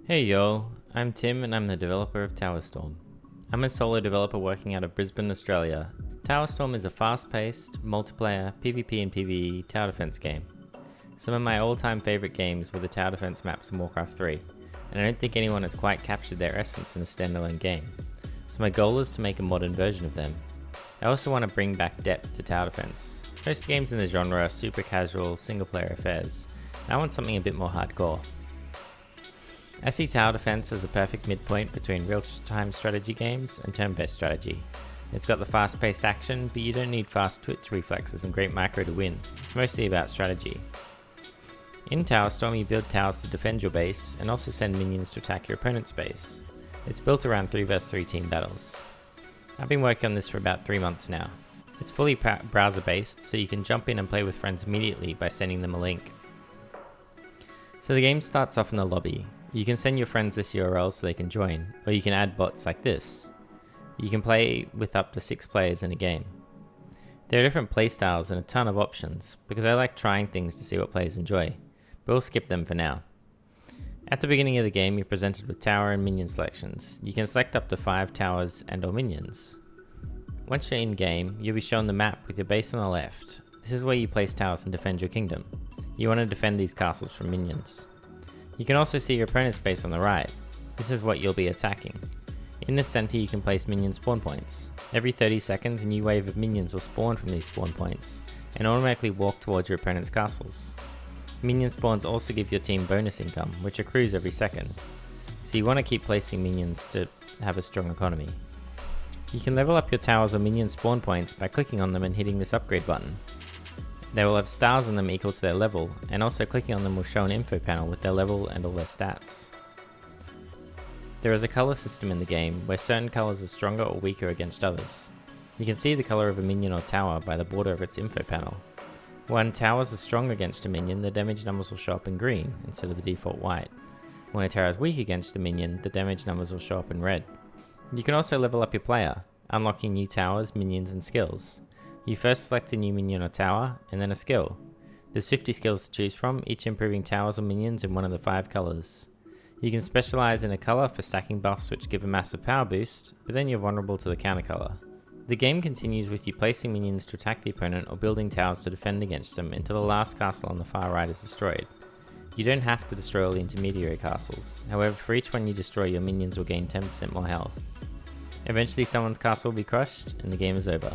Hey yo, I'm Tim and I'm the developer of TowerStorm. I'm a solo developer working out of Brisbane, Australia. TowerStorm is a fast-paced, multiplayer, PvP and PvE tower defense game. Some of my all-time favourite games were the tower defense maps in Warcraft 3, and I don't think anyone has quite captured their essence in a standalone game. So my goal is to make a modern version of them. I also want to bring back depth to tower defense. Most games in the genre are super casual, single-player affairs, and I want something a bit more hardcore. I see tower defense as a perfect midpoint between real-time strategy games and turn-based strategy. It's got the fast-paced action, but you don't need fast twitch reflexes and great macro to win. It's mostly about strategy. In TowerStorm, you build towers to defend your base and also send minions to attack your opponent's base. It's built around 3 vs 3 team battles. I've been working on this for about 3 months now. It's fully browser-based, so you can jump in and play with friends immediately by sending them a link. So the game starts off in the lobby. You can send your friends this URL so they can join, or you can add bots like this. You can play with up to 6 players in a game. There are different playstyles and a ton of options, because I like trying things to see what players enjoy, but we'll skip them for now. At the beginning of the game, you're presented with tower and minion selections. You can select up to 5 towers and or minions. Once you're in game, you'll be shown the map with your base on the left. This is where you place towers and defend your kingdom. You want to defend these castles from minions. You can also see your opponent's base on the right. This is what you'll be attacking. In the center you can place minion spawn points. Every 30 seconds a new wave of minions will spawn from these spawn points, and automatically walk towards your opponent's castles. Minion spawns also give your team bonus income, which accrues every second. So you want to keep placing minions to have a strong economy. You can level up your towers or minion spawn points by clicking on them and hitting this upgrade button. They will have stars on them equal to their level, and also clicking on them will show an info panel with their level and all their stats. There is a colour system in the game, where certain colours are stronger or weaker against others. You can see the colour of a minion or tower by the border of its info panel. When towers are strong against a minion, the damage numbers will show up in green, instead of the default white. When a tower is weak against a minion, the damage numbers will show up in red. You can also level up your player, unlocking new towers, minions and skills. You first select a new minion or tower, and then a skill. There's 50 skills to choose from, each improving towers or minions in one of the 5 colours. You can specialise in a colour for stacking buffs which give a massive power boost, but then you're vulnerable to the counter colour. The game continues with you placing minions to attack the opponent or building towers to defend against them until the last castle on the far right is destroyed. You don't have to destroy all the intermediary castles, however for each one you destroy your minions will gain 10% more health. Eventually someone's castle will be crushed and the game is over.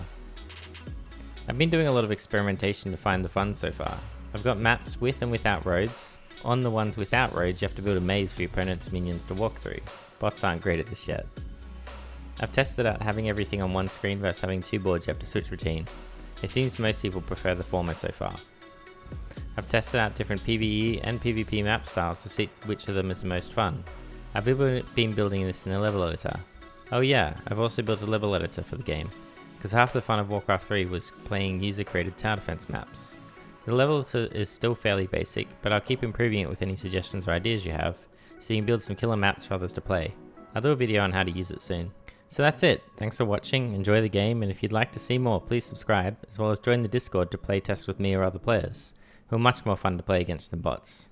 I've been doing a lot of experimentation to find the fun so far. I've got maps with and without roads. On the ones without roads you have to build a maze for your opponent's minions to walk through. Bots aren't great at this yet. I've tested out having everything on one screen versus having 2 boards you have to switch between. It seems most people prefer the former so far. I've tested out different PvE and PvP map styles to see which of them is the most fun. I've been building this in a level editor. Oh yeah, I've also built a level editor for the game, because half the fun of Warcraft 3 was playing user-created tower defense maps. The level is still fairly basic, but I'll keep improving it with any suggestions or ideas you have, so you can build some killer maps for others to play. I'll do a video on how to use it soon. So that's it, thanks for watching, enjoy the game, and if you'd like to see more please subscribe, as well as join the Discord to play test with me or other players, who are much more fun to play against than bots.